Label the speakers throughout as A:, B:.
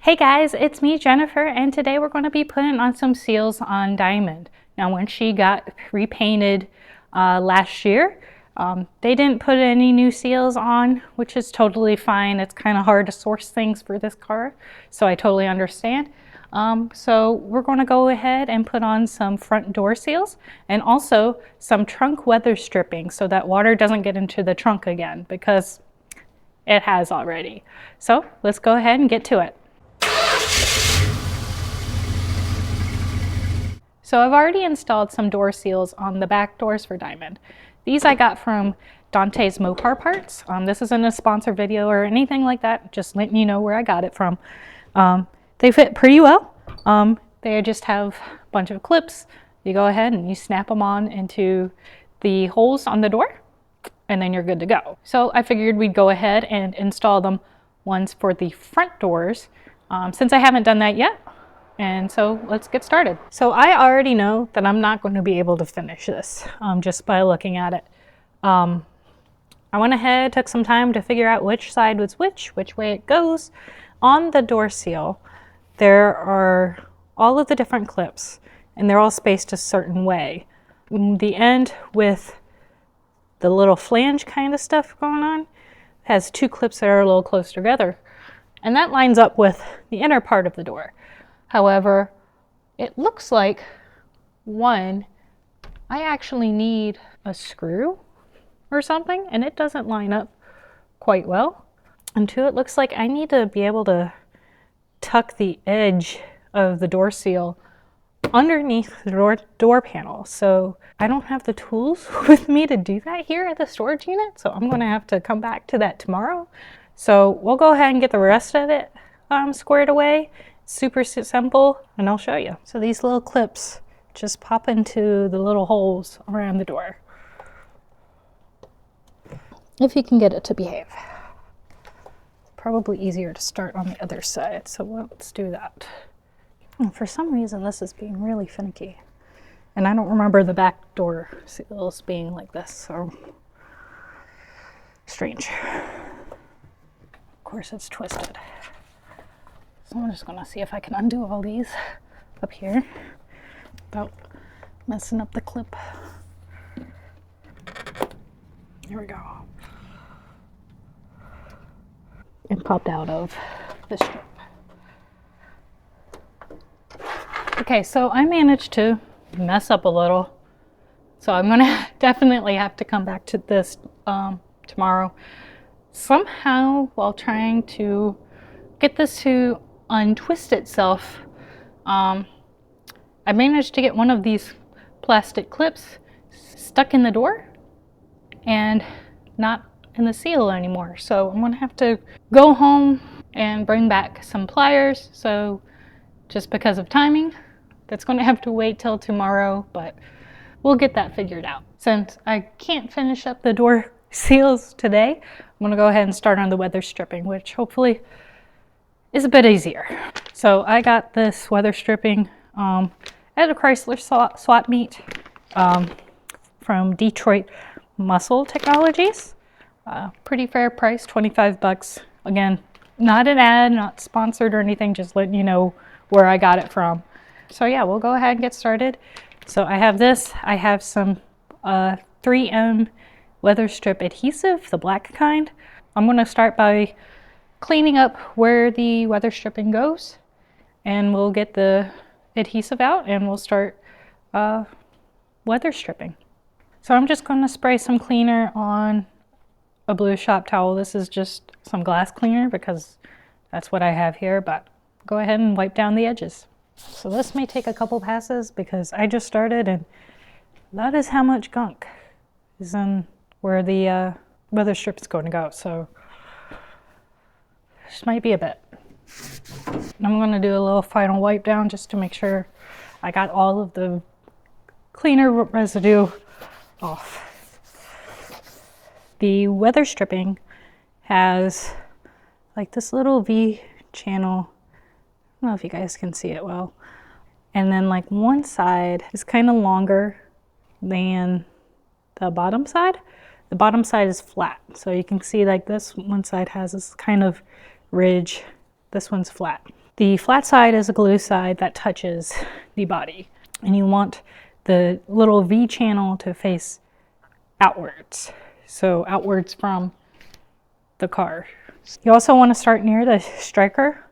A: Hey guys, it's me, Jennifer, and today we're going to be putting on some seals on Diamond. Now, when she got repainted last year, they didn't put any new seals on, which is totally fine. It's kind of hard to source things for this car, so I totally understand. So we're going to go ahead and put on some front door seals and also some trunk weather stripping so that water doesn't get into the trunk again, because it has already. So let's go ahead and get to it. So I've already installed some door seals on the back doors for Diamond. These I got from Dante's Mopar Parts. This isn't a sponsor video or anything like that, just letting you know where I got it from. They fit pretty well. They just have a bunch of clips. You go ahead and you snap them on into the holes on the door, and then you're good to go. So I figured we'd go ahead and install them ones for the front doors, since I haven't done that yet. And so let's get started. So I already know that I'm not going to be able to finish this just by looking at it. I went ahead, took some time to figure out which side was which way it goes. On the door seal, there are all of the different clips, and they're all spaced a certain way. The end with the little flange kind of stuff going on has two clips that are a little close together, and that lines up with the inner part of the door. However, it looks like I actually need a screw or something, and it doesn't line up quite well. And two, it looks like I need to be able to tuck the edge of the door seal underneath the door panel. So I don't have the tools with me to do that here at the storage unit, so I'm going to have to come back to that tomorrow. So we'll go ahead and get the rest of it squared away. Super simple, and I'll show you. So these little clips just pop into the little holes around the door, if you can get it to behave. Probably easier to start on the other side, so let's do that. And for some reason this is being really finicky, and I don't remember the back door seals being like this, so strange. Of course it's twisted. So I'm just going to see if I can undo all these up here without messing up the clip. There we go. And popped out of the strip. Okay, so I managed to mess up a little. So I'm going to definitely have to come back to this tomorrow. Somehow, while trying to get this to untwist itself, I managed to get one of these plastic clips stuck in the door and not in the seal anymore. So I'm gonna have to go home and bring back some pliers. So just because of timing, that's gonna have to wait till tomorrow, but we'll get that figured out. Since I can't finish up the door seals today, I'm gonna go ahead and start on the weather stripping, which hopefully is a bit easier. So I got this weather stripping at a Chrysler swap meet from Detroit Muscle Technologies. Pretty fair price, 25 bucks. Again, not an ad, not sponsored or anything, just letting you know where I got it from. So yeah, we'll go ahead and get started. So I have this, I have some 3M weather strip adhesive, the black kind. I'm gonna start by cleaning up where the weather stripping goes, and we'll get the adhesive out and we'll start weather stripping. So I'm just going to spray some cleaner on a blue shop towel. This is just some glass cleaner because that's what I have here, but go ahead and wipe down the edges. So this may take a couple passes because I just started, and that is how much gunk is in where the weather strip is going to go. So this might be a bit. I'm going to do a little final wipe down just to make sure I got all of the cleaner residue off. The weather stripping has like this little V channel. I don't know if you guys can see it well. And then like one side is kind of longer than the bottom side. The bottom side is flat. So you can see like this one side has this kind of ridge. This one's flat. The flat side is a glue side that touches the body, and you want the little V channel to face outwards, so outwards from the car. You also want to start near the striker,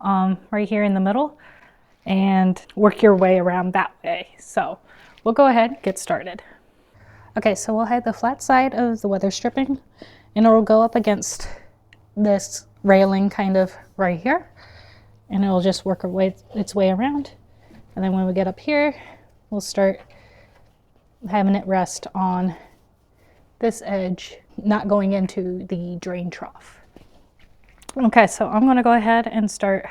A: right here in the middle, and work your way around that way. So we'll go ahead and get started. Okay, so we'll have the flat side of the weather stripping, and it'll go up against this railing kind of right here, and it'll just work its way around. And then when we get up here, we'll start having it rest on this edge, not going into the drain trough. Okay, so I'm going to go ahead and start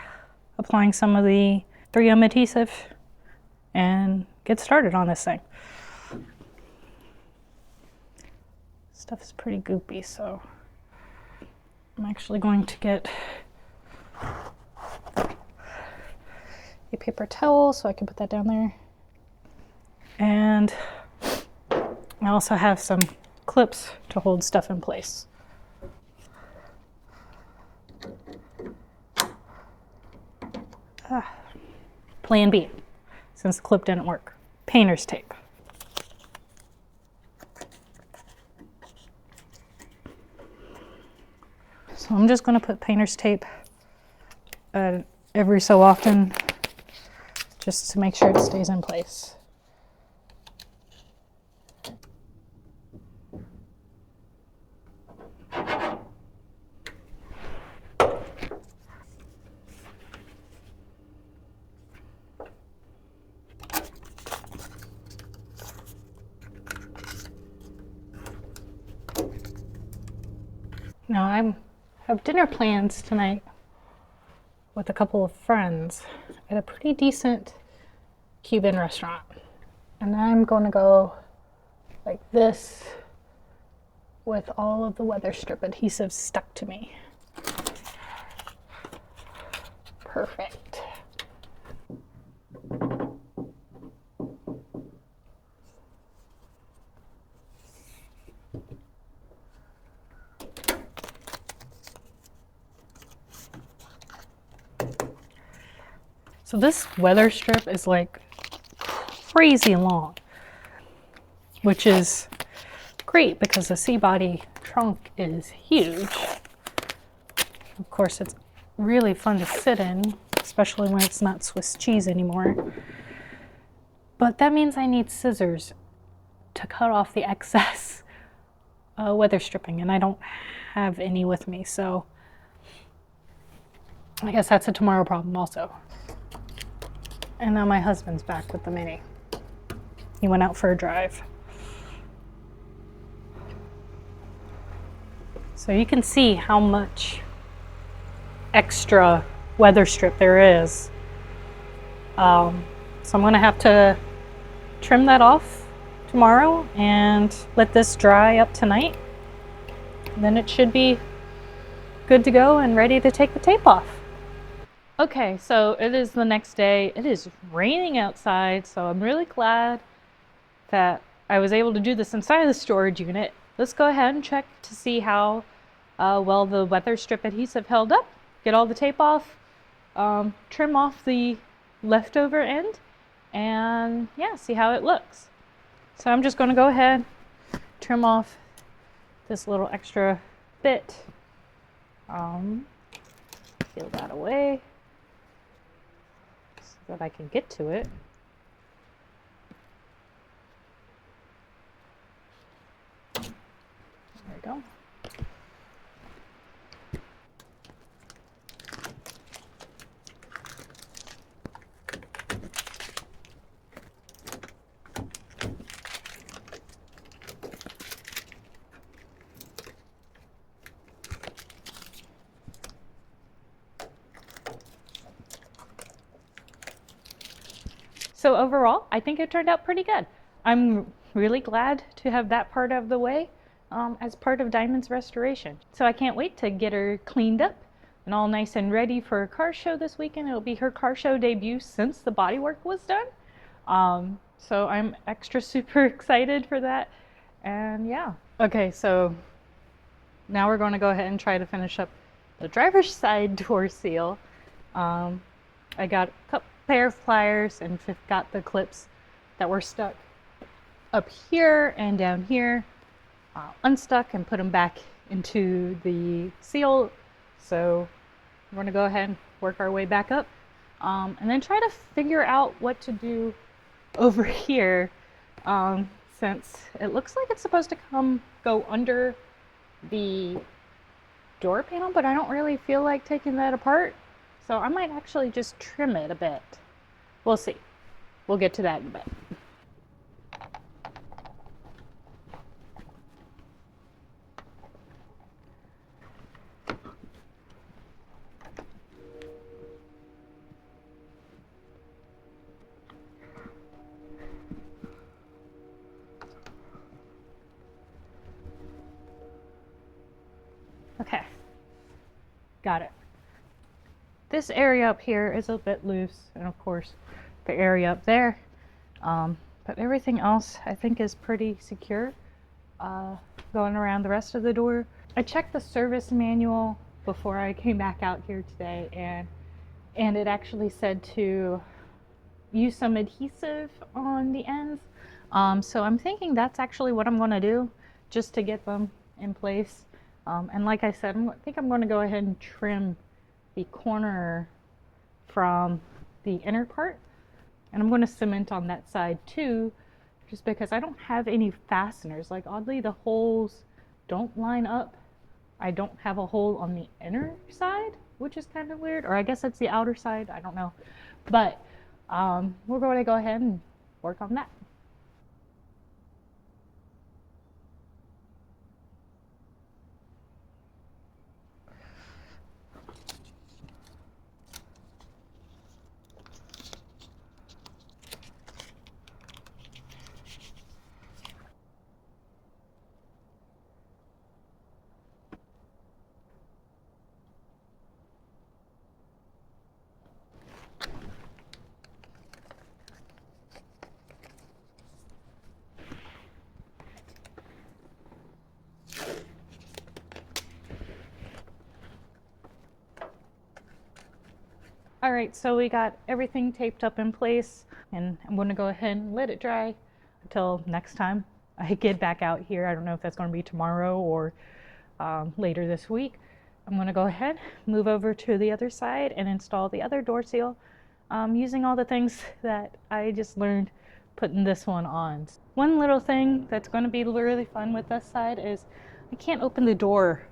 A: applying some of the 3M adhesive and get started on this thing. Stuff is pretty goopy, so I'm actually going to get a paper towel so I can put that down there. And I also have some clips to hold stuff in place. Plan B, since the clip didn't work. Painter's tape. So I'm just going to put painter's tape every so often, just to make sure it stays in place. Now I have dinner plans tonight with a couple of friends at a pretty decent Cuban restaurant. And I'm going to go like this with all of the weather strip adhesive stuck to me. Perfect. So this weather strip is like crazy long, which is great because the C-body trunk is huge. Of course, it's really fun to sit in, especially when it's not Swiss cheese anymore. But that means I need scissors to cut off the excess weather stripping, and I don't have any with me, so I guess that's a tomorrow problem also. And now my husband's back with the Mini. He went out for a drive. So you can see how much extra weather strip there is. So I'm going to have to trim that off tomorrow and let this dry up tonight. And then it should be good to go and ready to take the tape off. Okay, so it is the next day. It is raining outside, so I'm really glad that I was able to do this inside the storage unit. Let's go ahead and check to see how well the weather strip adhesive held up. Get all the tape off, trim off the leftover end, and yeah, see how it looks. So I'm just going to go ahead, trim off this little extra bit, peel that away so that I can get to it. There we go. So overall, I think it turned out pretty good. I'm really glad to have that part of the way as part of Diamond's restoration. So I can't wait to get her cleaned up and all nice and ready for her car show this weekend. It'll be her car show debut since the bodywork was done. So I'm extra super excited for that. And yeah. Okay, so now we're going to go ahead and try to finish up the driver's side door seal. I got a couple pair of pliers and got the clips that were stuck up here and down here unstuck and put them back into the seal. So we're going to go ahead and work our way back up, and then try to figure out what to do over here, since it looks like it's supposed to go under the door panel, but I don't really feel like taking that apart. So I might actually just trim it a bit. We'll see. We'll get to that in a bit. Okay, got it. This area up here is a bit loose, and of course the area up there, but everything else I think is pretty secure. Going around the rest of the door, I checked the service manual before I came back out here today, and it actually said to use some adhesive on the ends. So I'm thinking that's actually what I'm going to do, just to get them in place. And like I said, I think I'm going to go ahead and trim the corner from the inner part, and I'm going to cement on that side too, just because I don't have any fasteners. Like, oddly, the holes don't line up. I don't have a hole on the inner side, which is kind of weird, or I guess it's the outer side, I don't know. But we're going to go ahead and work on that. All right, so we got everything taped up in place, and I'm going to go ahead and let it dry until next time I get back out here. I don't know if that's going to be tomorrow or later this week. I'm going to go ahead, move over to the other side, and install the other door seal using all the things that I just learned putting this one on. One little thing that's going to be really fun with this side is I can't open the door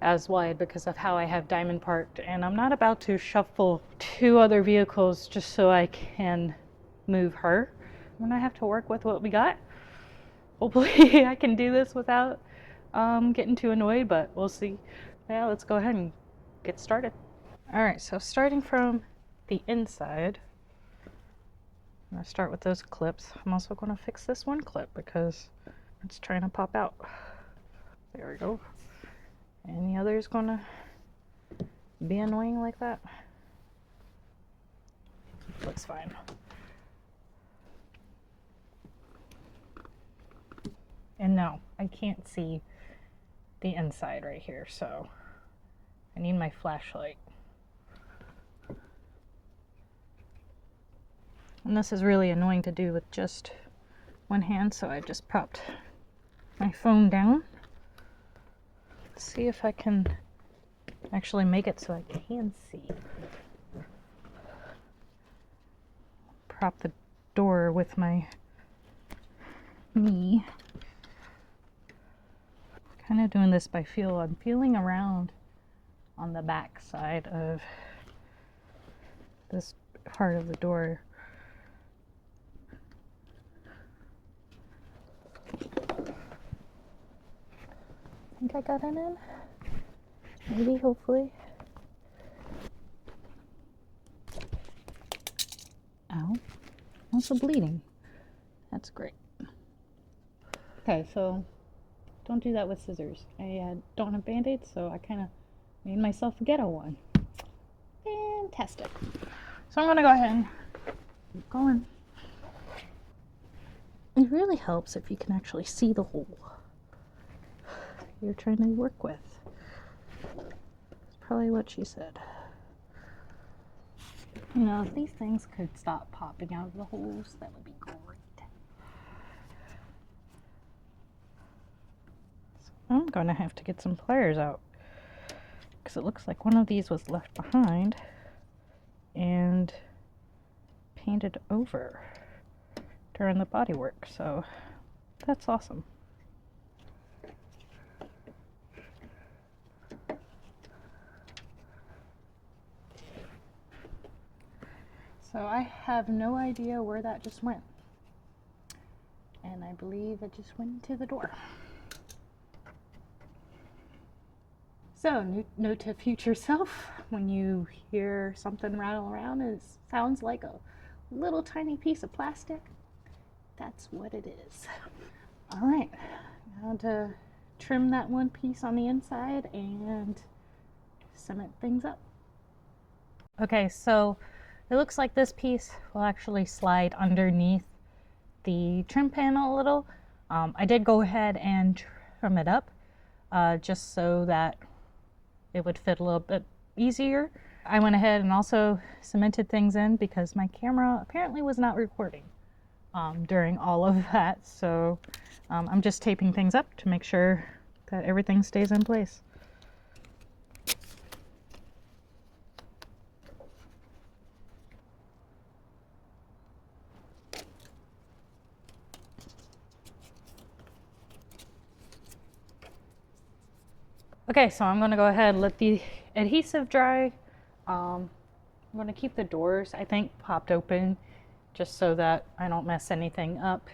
A: as wide because of how I have Diamond parked, and I'm not about to shuffle two other vehicles just so I can move her. I'm gonna have to work with what we got. Hopefully I can do this without getting too annoyed, but we'll see. Yeah, let's go ahead and get started. All right, so starting from the inside, I'm gonna start with those clips. I'm also gonna fix this one clip because it's trying to pop out. There we go. And the other is gonna be annoying like that. Looks fine. And no, I can't see the inside right here, so I need my flashlight. And this is really annoying to do with just one hand, so I just propped my phone down. Let's see if I can actually make it so I can see. Prop the door with my knee. Kind of doing this by feel. I'm feeling around on the back side of this part of the door. I think I got it in. Maybe, hopefully. Ow. Also bleeding. That's great. Okay, so don't do that with scissors. I don't have band-aids, so I kind of made myself a ghetto one. Fantastic. So I'm going to go ahead and keep going. It really helps if you can actually see the hole you're trying to work with. That's probably what she said. You know, if these things could stop popping out of the holes, that would be great. So I'm going to have to get some pliers out because it looks like one of these was left behind and painted over during the bodywork, so that's awesome. So I have no idea where that just went, and I believe it just went into the door. So, note to future self, when you hear something rattle around, it sounds like a little tiny piece of plastic. That's what it is. All right, now to trim that one piece on the inside and cement things up. Okay, so it looks like this piece will actually slide underneath the trim panel a little. I did go ahead and trim it up just so that it would fit a little bit easier. I went ahead and also cemented things in because my camera apparently was not recording during all of that. So I'm just taping things up to make sure that everything stays in place. Okay, so I'm going to go ahead and let the adhesive dry. I'm going to keep the doors, I think, popped open just so that I don't mess anything up.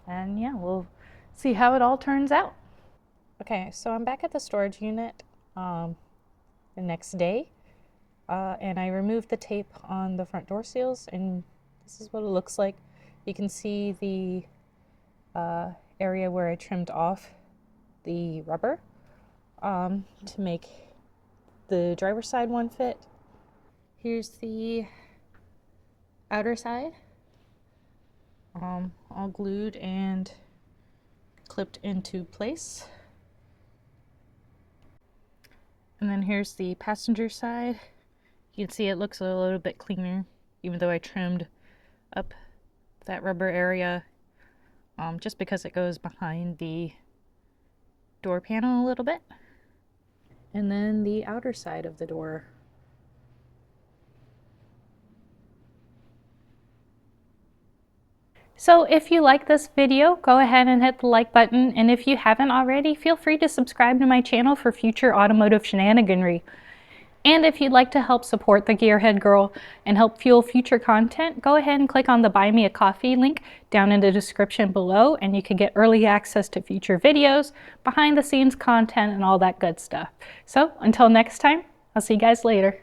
A: And yeah, we'll see how it all turns out. Okay, so I'm back at the storage unit the next day, and I removed the tape on the front door seals, and this is what it looks like. You can see the area where I trimmed off the rubber to make the driver's side one fit. Here's the outer side, all glued and clipped into place. And then here's the passenger side. You can see it looks a little bit cleaner, even though I trimmed up that rubber area just because it goes behind the door panel a little bit. And then the outer side of the door. So if you like this video, go ahead and hit the like button, and if you haven't already, feel free to subscribe to my channel for future automotive shenaniganry. And if you'd like to help support the Gearhead Girl and help fuel future content, go ahead and click on the Buy Me a Coffee link down in the description below, and you can get early access to future videos, behind the scenes content, and all that good stuff. So until next time, I'll see you guys later.